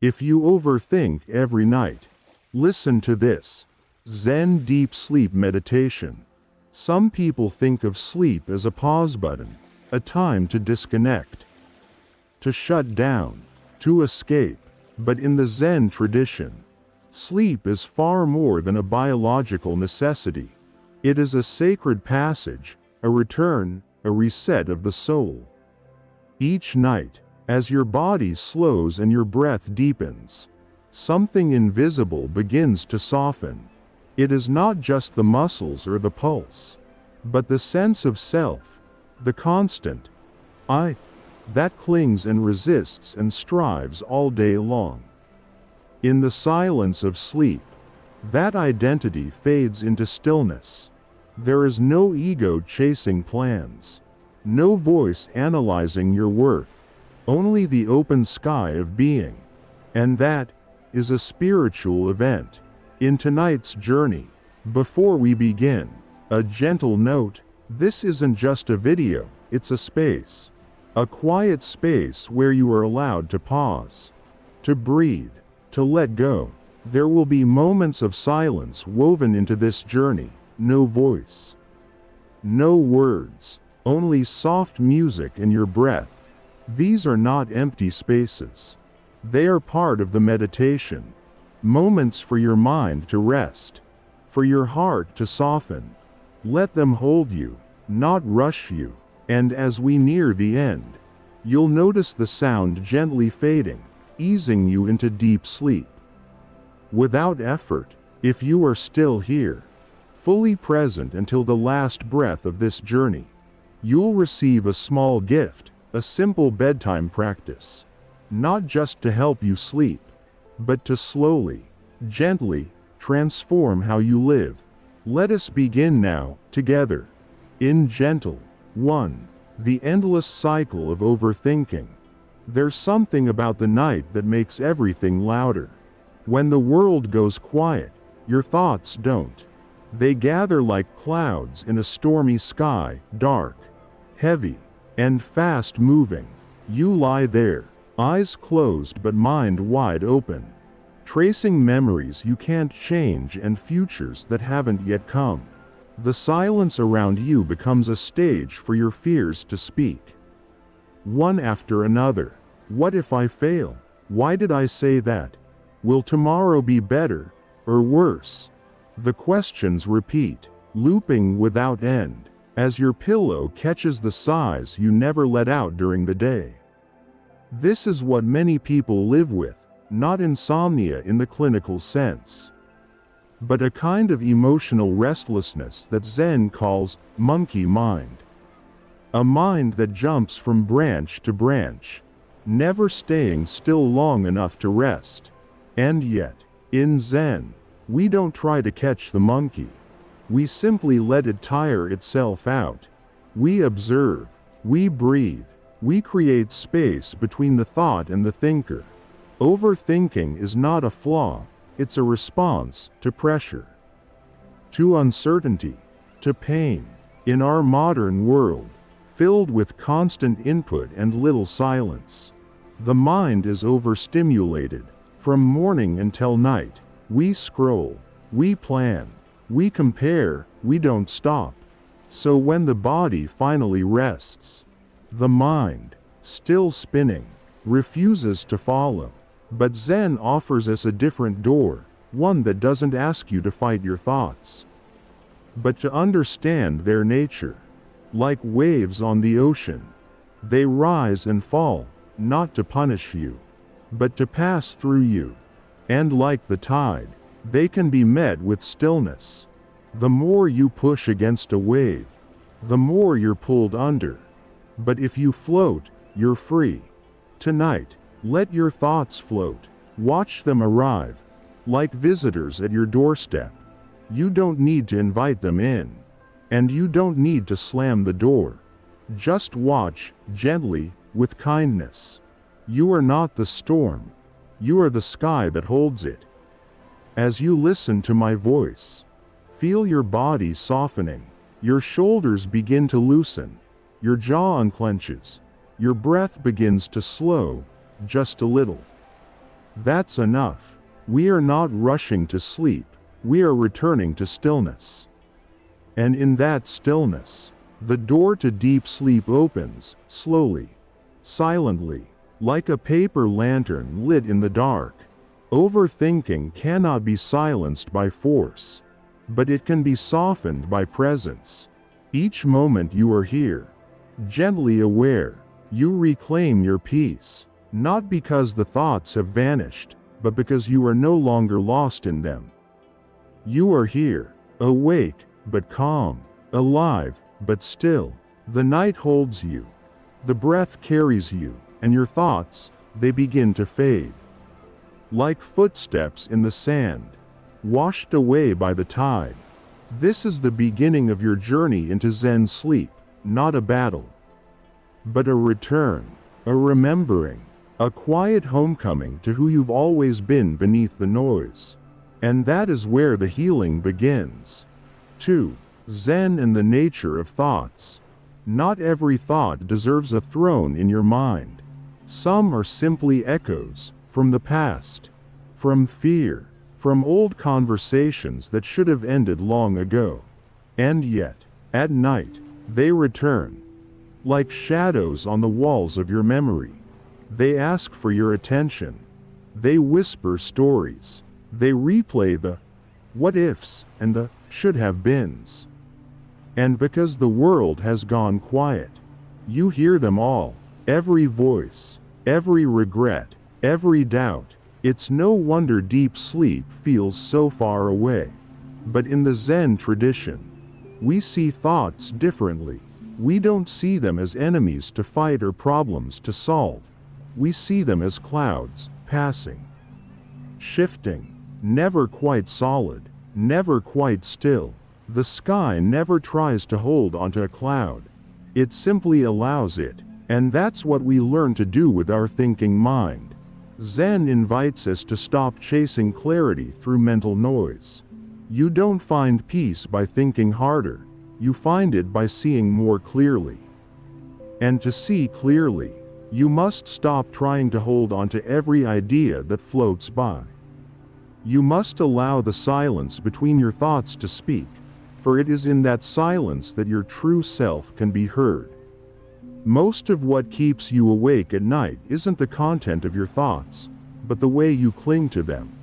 If you overthink every night, listen to this. Zen deep sleep meditation. Some people think of sleep as a pause button, a time to disconnect, to shut down, to escape. But in the Zen tradition, sleep is far more than a biological necessity. It is a sacred passage, a return, a reset of the soul. Each night, as your body slows and your breath deepens, something invisible begins to soften. It is not just the muscles or the pulse, but the sense of self, the constant I, that clings and resists and strives all day long. In the silence of sleep, that identity fades into stillness. There is no ego chasing plans, no voice analyzing your worth, only the open sky of being. And that is a spiritual event. In tonight's journey, before we begin, a gentle note: this isn't just a video, it's a space. A quiet space where you are allowed to pause, to breathe, to let go. There will be moments of silence woven into this journey. No voice, no words, only soft music and your breath. These are not empty spaces. They are part of the meditation. Moments for your mind to rest, for your heart to soften. Let them hold you, not rush you. And as we near the end, you'll notice the sound gently fading, easing you into deep sleep. Without effort, if you are still here, fully present until the last breath of this journey, you'll receive a small gift, a simple bedtime practice. Not just to help you sleep, but to slowly, gently, transform how you live. Let us begin now, together. In gentle 1. The endless cycle of overthinking. There's something about the night that makes everything louder. When the world goes quiet, your thoughts don't. They gather like clouds in a stormy sky, dark, heavy, and fast-moving. You lie there, eyes closed but mind wide open, tracing memories you can't change and futures that haven't yet come. The silence around you becomes a stage for your fears to speak. One after another. What if I fail? Why did I say that? Will tomorrow be better or worse? The questions repeat, looping without end, as your pillow catches the sighs you never let out during the day. This is what many people live with, not insomnia in the clinical sense, but a kind of emotional restlessness that Zen calls monkey mind. A mind that jumps from branch to branch, never staying still long enough to rest. And yet, in Zen, we don't try to catch the monkey. We simply let it tire itself out. We observe, we breathe, we create space between the thought and the thinker. Overthinking is not a flaw, it's a response to pressure, to uncertainty, to pain. In our modern world, filled with constant input and little silence, the mind is overstimulated. From morning until night, we scroll, we plan, we compare, we don't stop. So when the body finally rests, the mind, still spinning, refuses to follow. But Zen offers us a different door, one that doesn't ask you to fight your thoughts, but to understand their nature. Like waves on the ocean, they rise and fall, not to punish you, but to pass through you. And like the tide, they can be met with stillness. The more you push against a wave, the more you're pulled under. But if you float, you're free. Tonight, let your thoughts float. Watch them arrive, like visitors at your doorstep. You don't need to invite them in, and you don't need to slam the door. Just watch, gently, with kindness. You are not the storm. You are the sky that holds it. As you listen to my voice, feel your body softening. Your shoulders begin to loosen. Your jaw unclenches. Your breath begins to slow, just a little. That's enough. We are not rushing to sleep, we are returning to stillness. And in that stillness, the door to deep sleep opens, slowly, silently, like a paper lantern lit in the dark. Overthinking cannot be silenced by force, but it can be softened by presence. Each moment you are here, gently aware, you reclaim your peace, not because the thoughts have vanished, but because you are no longer lost in them. You are here, awake, but calm, alive, but still. The night holds you, the breath carries you, and your thoughts, they begin to fade. Like footsteps in the sand, washed away by the tide. This is the beginning of your journey into Zen sleep, not a battle, but a return, a remembering, a quiet homecoming to who you've always been beneath the noise. And that is where the healing begins. 2. Zen and the nature of thoughts. Not every thought deserves a throne in your mind. Some are simply echoes from the past, from fear, from old conversations that should have ended long ago. And yet, at night, they return, like shadows on the walls of your memory. They ask for your attention. They whisper stories. They replay the what ifs and the should have beens. And because the world has gone quiet, you hear them all, every voice, every regret, every doubt. It's no wonder deep sleep feels so far away. But in the Zen tradition, we see thoughts differently. We don't see them as enemies to fight or problems to solve. We see them as clouds, passing, shifting, never quite solid, never quite still. The sky never tries to hold onto a cloud. It simply allows it, and that's what we learn to do with our thinking mind. Zen invites us to stop chasing clarity through mental noise. You don't find peace by thinking harder, you find it by seeing more clearly. And to see clearly, you must stop trying to hold on to every idea that floats by. You must allow the silence between your thoughts to speak, for it is in that silence that your true self can be heard. Most of what keeps you awake at night isn't the content of your thoughts, but the way you cling to them,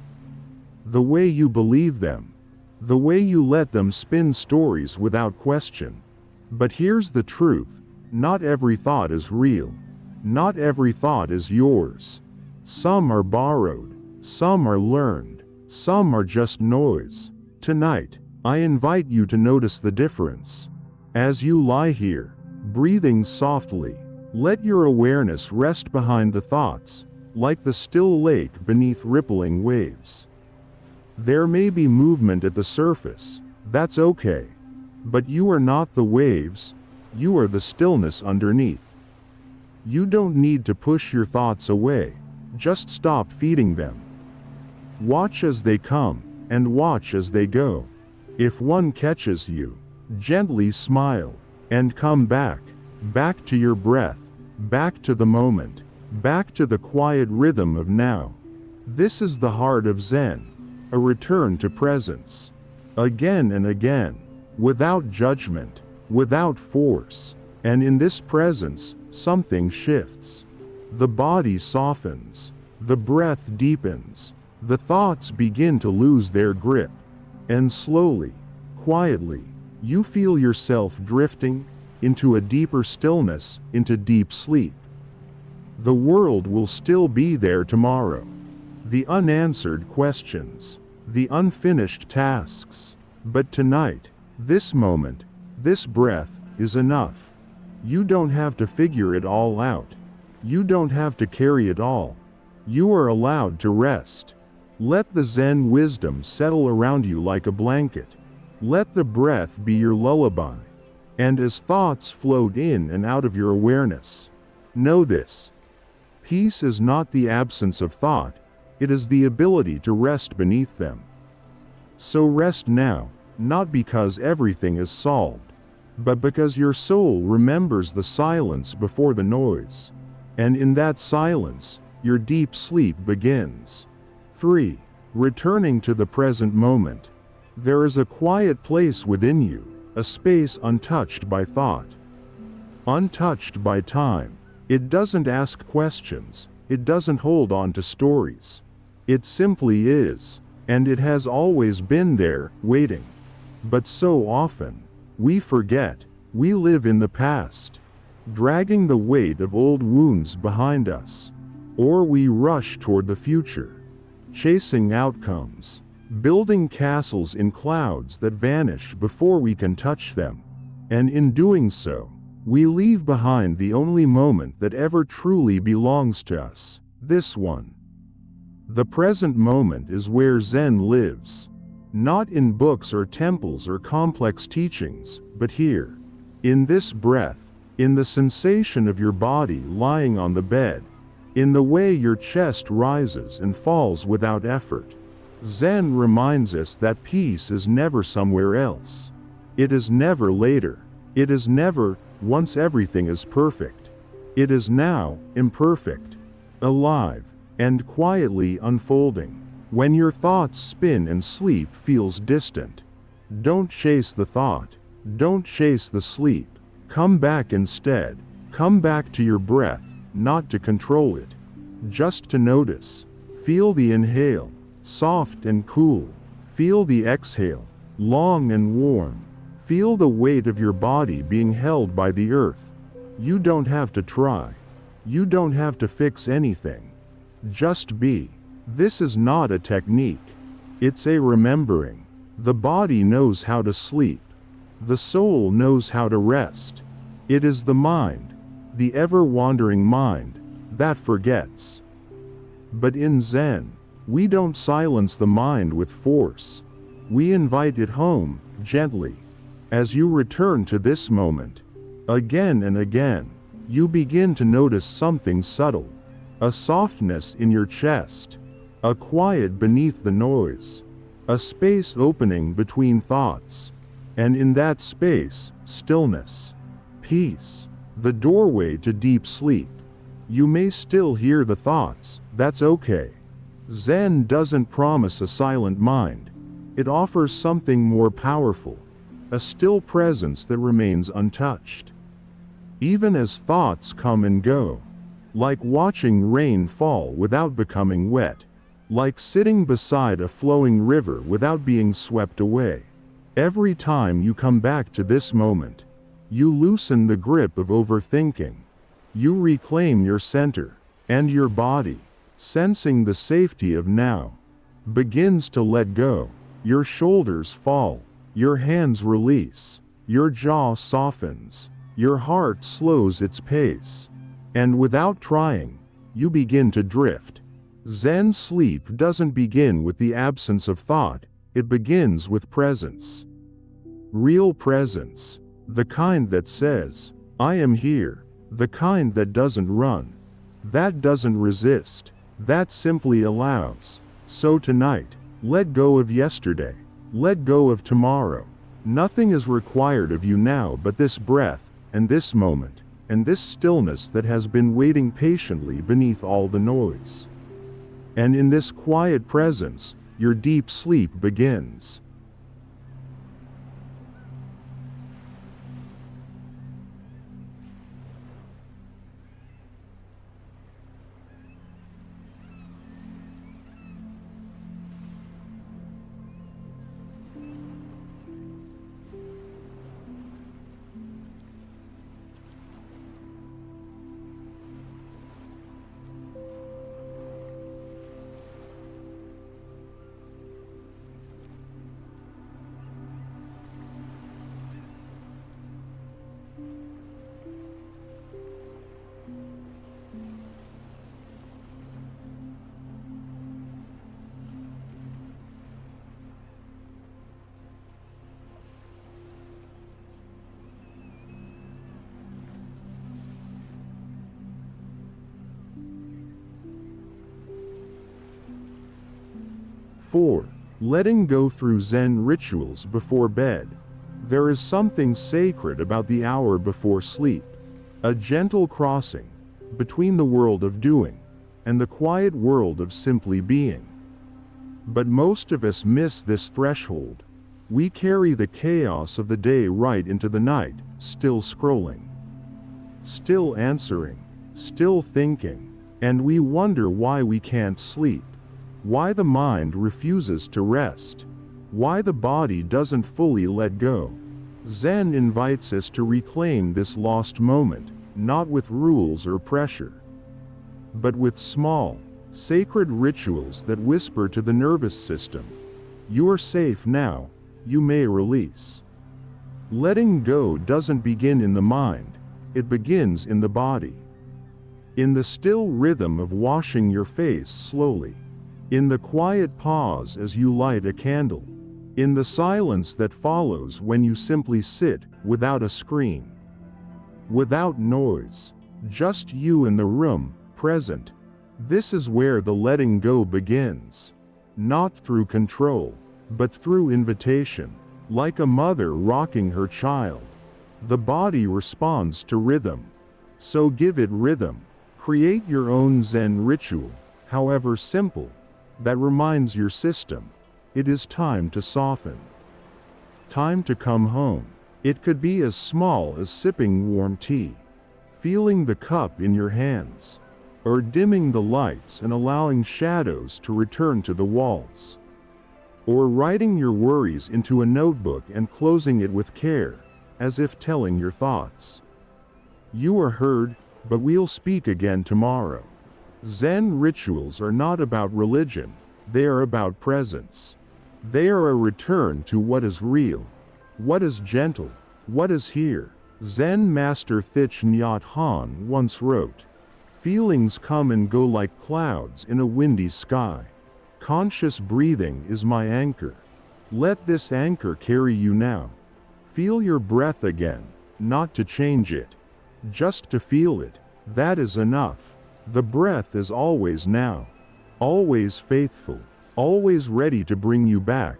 the way you believe them, the way you let them spin stories without question. But here's the truth: not every thought is real. Not every thought is yours. Some are borrowed, some are learned, some are just noise. Tonight, I invite you to notice the difference. As you lie here, breathing softly, let your awareness rest behind the thoughts, like the still lake beneath rippling waves. There may be movement at the surface, that's okay. But you are not the waves, you are the stillness underneath. You don't need to push your thoughts away, just stop feeding them. Watch as they come, and watch as they go. If one catches you, gently smile, and come back, back to your breath, back to the moment, back to the quiet rhythm of now. This is the heart of Zen, a return to presence. Again and again, without judgment, without force. And in this presence, something shifts. The body softens, the breath deepens, the thoughts begin to lose their grip. And slowly, quietly, you feel yourself drifting into a deeper stillness, into deep sleep. The world will still be there tomorrow. The unanswered questions, the unfinished tasks. But tonight, this moment, this breath, is enough. You don't have to figure it all out. You don't have to carry it all. You are allowed to rest. Let the Zen wisdom settle around you like a blanket. Let the breath be your lullaby. And as thoughts float in and out of your awareness, know this: peace is not the absence of thought, it is the ability to rest beneath them. So rest now, not because everything is solved, but because your soul remembers the silence before the noise. And in that silence, your deep sleep begins. 3. Returning to the present moment. There is a quiet place within you, a space untouched by thought, untouched by time. It doesn't ask questions, it doesn't hold on to stories. It simply is, and it has always been there, waiting. But so often, we forget, we live in the past, dragging the weight of old wounds behind us. Or we rush toward the future, chasing outcomes, building castles in clouds that vanish before we can touch them. And in doing so, we leave behind the only moment that ever truly belongs to us, this one. The present moment is where Zen lives. Not in books or temples or complex teachings, but here. In this breath, in the sensation of your body lying on the bed, in the way your chest rises and falls without effort. Zen reminds us that peace is never somewhere else. It is never later. It is never, once everything is perfect. It is now, imperfect, alive, and quietly unfolding. When your thoughts spin and sleep feels distant, don't chase the thought. Don't chase the sleep. Come back instead. Come back to your breath, not to control it, just to notice. Feel the inhale, soft and cool. Feel the exhale, long and warm. Feel the weight of your body being held by the earth. You don't have to try. You don't have to fix anything. Just be. This is not a technique. It's a remembering. The body knows how to sleep. The soul knows how to rest. It is the mind, the ever-wandering mind, that forgets. But in Zen, we don't silence the mind with force. We invite it home, gently. As you return to this moment, again and again, you begin to notice something subtle. A softness in your chest, a quiet beneath the noise, a space opening between thoughts. And in that space, stillness, peace, the doorway to deep sleep. You may still hear the thoughts, that's okay. Zen doesn't promise a silent mind. It offers something more powerful, a still presence that remains untouched. Even as thoughts come and go, like watching rain fall without becoming wet, like sitting beside a flowing river without being swept away. Every time you come back to this moment, you loosen the grip of overthinking. You reclaim your center, and your body, sensing the safety of now, begins to let go. Your shoulders fall, your hands release, your jaw softens, your heart slows its pace. And without trying, you begin to drift. Zen sleep doesn't begin with the absence of thought, it begins with presence. Real presence. The kind that says, I am here. The kind that doesn't run. That doesn't resist. That simply allows. So tonight, let go of yesterday. Let go of tomorrow. Nothing is required of you now but this breath, and this moment, and this stillness that has been waiting patiently beneath all the noise. And in this quiet presence, your deep sleep begins. (4) Letting go through Zen rituals before bed. There is something sacred about the hour before sleep, a gentle crossing between the world of doing and the quiet world of simply being. But most of us miss this threshold. We carry the chaos of the day right into the night, still scrolling, still answering, still thinking, and we wonder why we can't sleep, why the mind refuses to rest, why the body doesn't fully let go. Zen invites us to reclaim this lost moment, not with rules or pressure, but with small, sacred rituals that whisper to the nervous system, "You are safe now, you may release." Letting go doesn't begin in the mind, it begins in the body. In the still rhythm of washing your face slowly, in the quiet pause as you light a candle, in the silence that follows when you simply sit without a screen, without noise, just you in the room, present. This is where the letting go begins. Not through control, but through invitation. Like a mother rocking her child, the body responds to rhythm. So give it rhythm. Create your own Zen ritual, however simple, that reminds your system, it is time to soften. Time to come home. It could be as small as sipping warm tea, feeling the cup in your hands, or dimming the lights and allowing shadows to return to the walls, or writing your worries into a notebook and closing it with care, as if telling your thoughts, "You are heard, but we'll speak again tomorrow." Zen rituals are not about religion, they are about presence. They are a return to what is real, what is gentle, what is here. Zen master Thich Nhat Hanh once wrote, "Feelings come and go like clouds in a windy sky. Conscious breathing is my anchor. Let this anchor carry you now. Feel your breath again, not to change it, just to feel it. That is enough. The breath is always now, always faithful, always ready to bring you back.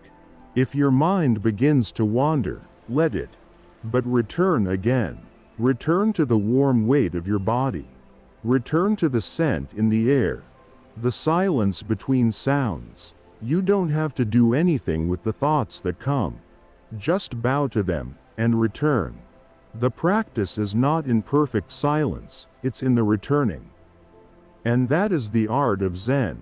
If your mind begins to wander, let it, but return again. Return to the warm weight of your body. Return to the scent in the air, the silence between sounds. You don't have to do anything with the thoughts that come. Just bow to them and return. The practice is not in perfect silence, it's in the returning. And that is the art of Zen.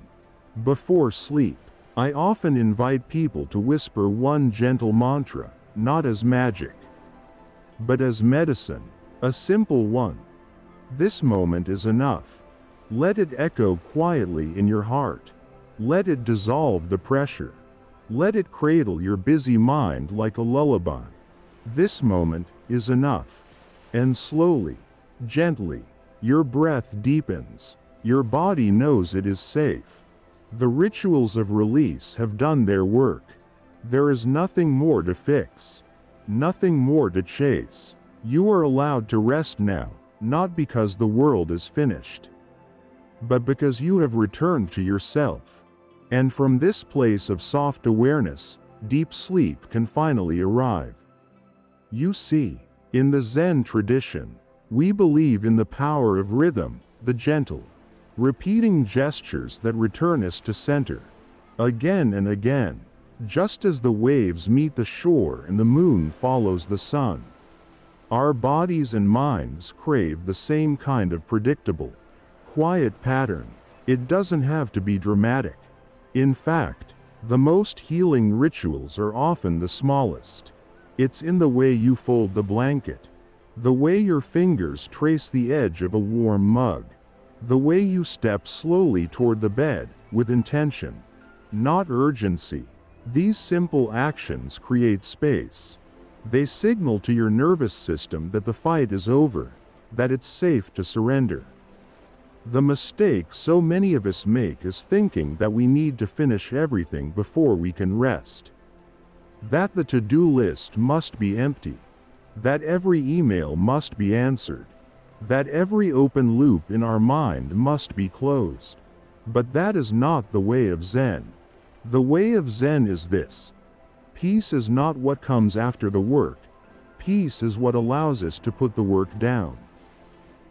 Before sleep, I often invite people to whisper one gentle mantra, not as magic, but as medicine, a simple one. This moment is enough. Let it echo quietly in your heart. Let it dissolve the pressure. Let it cradle your busy mind like a lullaby. This moment is enough. And slowly, gently, your breath deepens. Your body knows it is safe. The rituals of release have done their work. There is nothing more to fix, nothing more to chase. You are allowed to rest now, not because the world is finished, but because you have returned to yourself. And from this place of soft awareness, deep sleep can finally arrive. You see, in the Zen tradition, we believe in the power of rhythm, the gentle, repeating gestures that return us to center, again and again, just as the waves meet the shore and the moon follows the sun. Our bodies and minds crave the same kind of predictable, quiet pattern. It doesn't have to be dramatic. In fact, the most healing rituals are often the smallest. It's in the way you fold the blanket, the way your fingers trace the edge of a warm mug, the way you step slowly toward the bed, with intention, not urgency. These simple actions create space. They signal to your nervous system that the fight is over, that it's safe to surrender. The mistake so many of us make is thinking that we need to finish everything before we can rest. That the to-do list must be empty. That every email must be answered. That every open loop in our mind must be closed. But that is not the way of Zen. The way of Zen is this. Peace is not what comes after the work. Peace is what allows us to put the work down.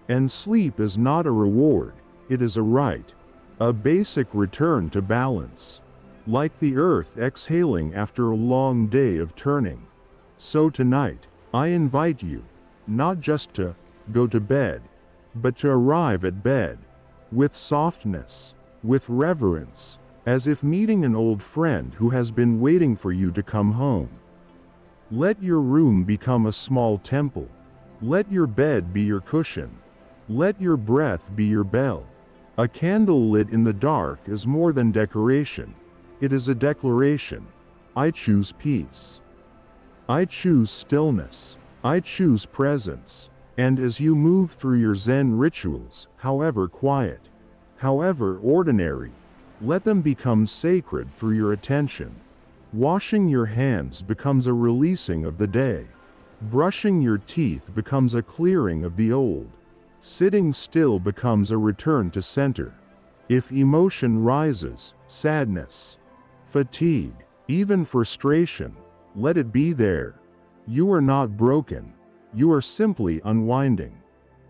And sleep is not a reward, it is a right. a basic return to balance, like the earth exhaling after a long day of turning. So tonight, I invite you, not just to go to bed, but to arrive at bed, with softness, with reverence, as if meeting an old friend who has been waiting for you to come home. Let your room become a small temple. Let your bed be your cushion. Let your breath be your bell. A candle lit in the dark is more than decoration. It is a declaration. I choose peace. I choose stillness. I choose presence. And as you move through your Zen rituals, however quiet, however ordinary, let them become sacred through your attention. Washing your hands becomes a releasing of the day. Brushing your teeth becomes a clearing of the old. Sitting still becomes a return to center. If emotion rises, sadness, fatigue, even frustration, let it be there. You are not broken. You are simply unwinding.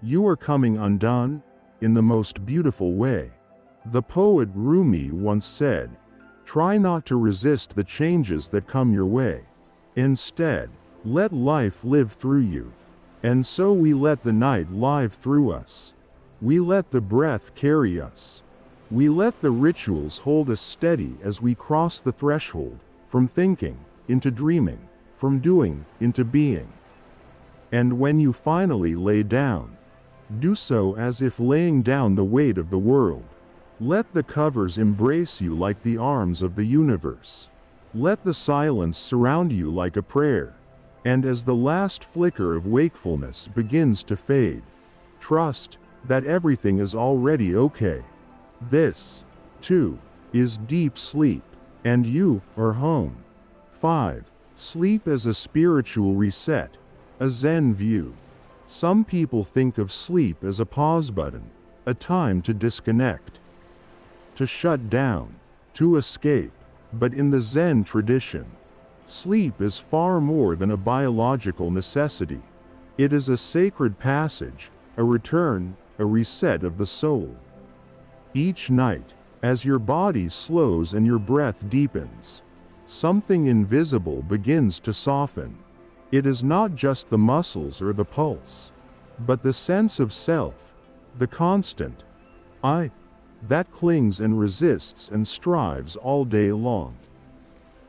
You are coming undone, in the most beautiful way. The poet Rumi once said, "Try not to resist the changes that come your way. Instead, let life live through you." And so we let the night live through us. We let the breath carry us. We let the rituals hold us steady as we cross the threshold, from thinking into dreaming, from doing into being. And when you finally lay down, do so as if laying down the weight of the world. Let the covers embrace you like the arms of the universe. Let the silence surround you like a prayer. And as the last flicker of wakefulness begins to fade, trust that everything is already okay. This, too, is deep sleep, and you are home. 5. Sleep as a spiritual reset, a Zen view. Some people think of sleep as a pause button, a time to disconnect, to shut down, to escape. But in the Zen tradition, sleep is far more than a biological necessity. It is a sacred passage, a return, a reset of the soul. Each night, as your body slows and your breath deepens, something invisible begins to soften. It is not just the muscles or the pulse, but the sense of self, the constant I, that clings and resists and strives all day long.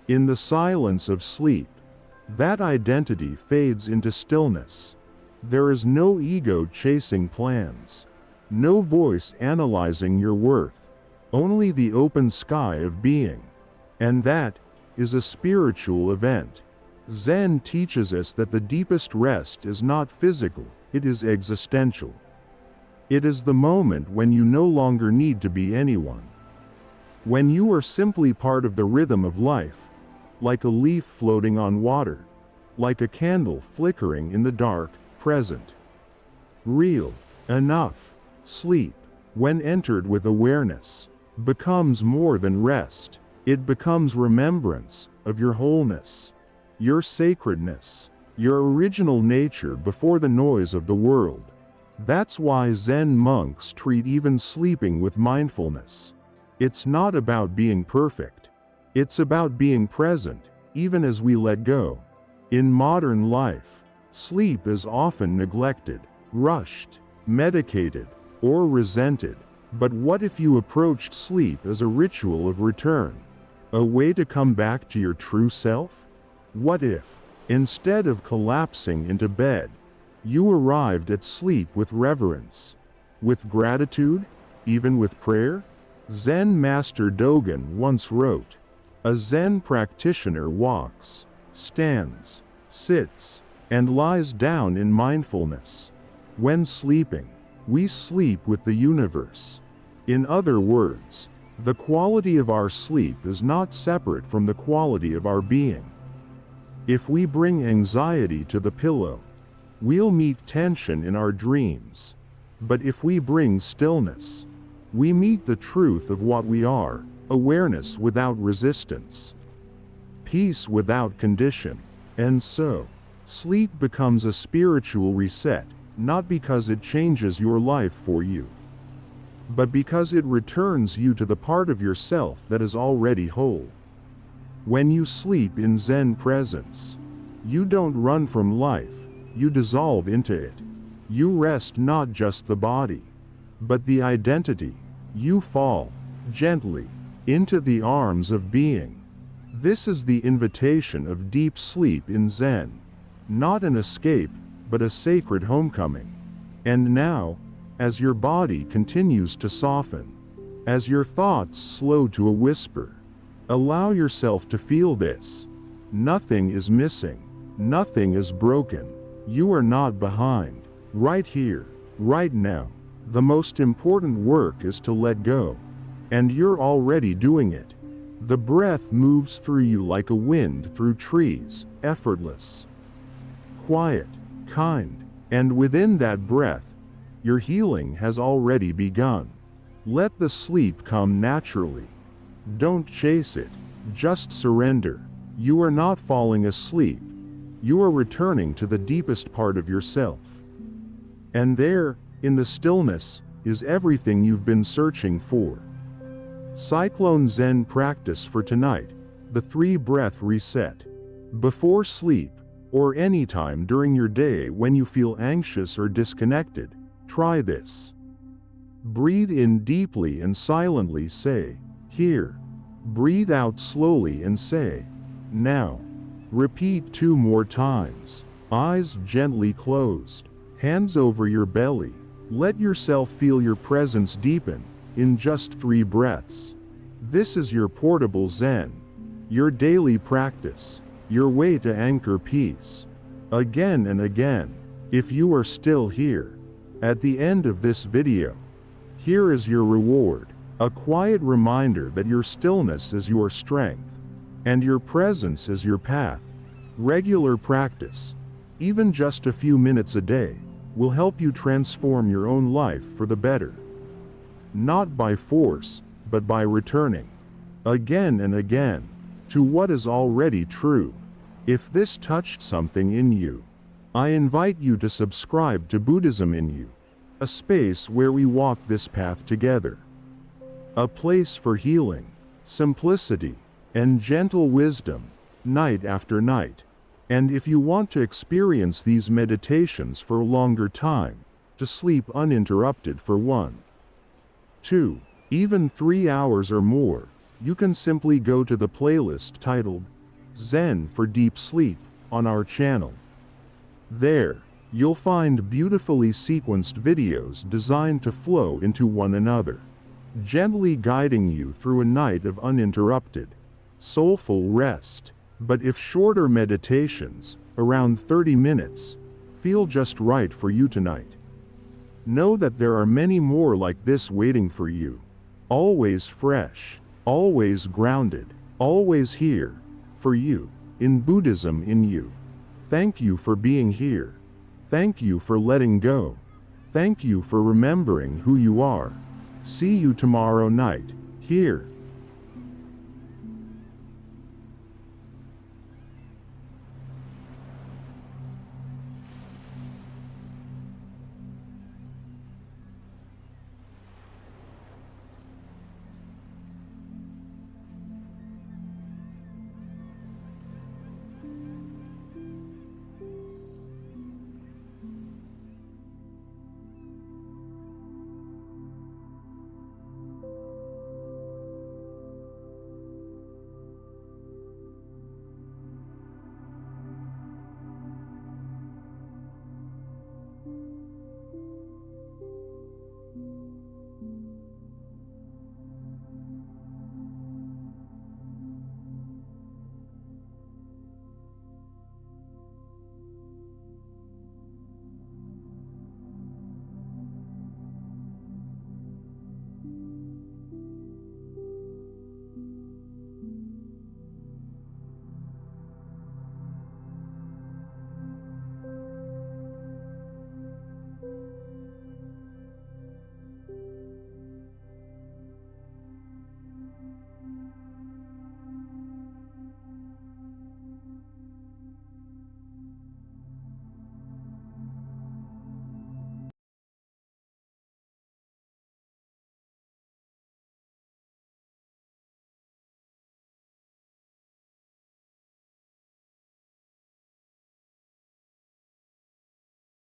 In the silence of sleep, that identity fades into stillness. There is no ego chasing plans, no voice analyzing your worth, only the open sky of being. And that is a spiritual event. Zen teaches us that the deepest rest is not physical, it is existential. It is the moment when you no longer need to be anyone. When you are simply part of the rhythm of life, like a leaf floating on water, like a candle flickering in the dark, present. Real, enough. Sleep, when entered with awareness, becomes more than rest. It becomes remembrance of your wholeness, your sacredness, your original nature before the noise of the world. That's why Zen monks treat even sleeping with mindfulness. It's not about being perfect. It's about being present, even as we let go. In modern life, sleep is often neglected, rushed, medicated, or resented. But what if you approached sleep as a ritual of return? A way to come back to your true self? What if, instead of collapsing into bed, you arrived at sleep with reverence, with gratitude, even with prayer? Zen Master Dogen once wrote, "A Zen practitioner walks, stands, sits, and lies down in mindfulness. When sleeping, we sleep with the universe." In other words, the quality of our sleep is not separate from the quality of our being. If we bring anxiety to the pillow, we'll meet tension in our dreams. But if we bring stillness, we meet the truth of what we are, awareness without resistance, peace without condition. And so, sleep becomes a spiritual reset, not because it changes your life for you, but because it returns you to the part of yourself that is already whole. When you sleep in Zen presence, you don't run from life, you dissolve into it. You rest not just the body, but the identity. You fall, gently, into the arms of being. This is the invitation of deep sleep in Zen, not an escape, but a sacred homecoming. And now, as your body continues to soften, as your thoughts slow to a whisper, allow yourself to feel this. Nothing is missing, nothing is broken. You are not behind. Right here, right now. The most important work is to let go. And you're already doing it. The breath moves through you like a wind through trees, effortless, quiet, kind, and within that breath, your healing has already begun. Let the sleep come naturally. Don't chase it, just surrender. You are not falling asleep. You are returning to the deepest part of yourself. And there, in the stillness, is everything you've been searching for. Cyclone Zen practice for tonight, the 3-breath reset. Before sleep, or any time during your day when you feel anxious or disconnected, try this. Breathe in deeply and silently say, here. Breathe out slowly and say, now. Repeat 2 more times, eyes gently closed, hands over your belly. Let yourself feel your presence deepen, in just 3 breaths. This is your portable Zen, your daily practice, your way to anchor peace. Again and again, if you are still here, at the end of this video, here is your reward, a quiet reminder that your stillness is your strength, and your presence is your path. Regular practice, even just a few minutes a day, will help you transform your own life for the better. Not by force, but by returning, again and again, to what is already true. If this touched something in you, I invite you to subscribe to Buddhism in You, a space where we walk this path together. A place for healing, simplicity, and gentle wisdom, night after night. And if you want to experience these meditations for a longer time, to sleep uninterrupted for 1, 2, even 3 hours or more, you can simply go to the playlist titled Zen for Deep Sleep on our channel. There, you'll find beautifully sequenced videos designed to flow into one another, gently guiding you through a night of uninterrupted, soulful rest. But if shorter meditations, around 30 minutes, feel just right for you tonight, know that there are many more like this waiting for you. Always fresh, always grounded, always here, for you, in Buddhism in You. Thank you for being here. Thank you for letting go. Thank you for remembering who you are. See you tomorrow night, here,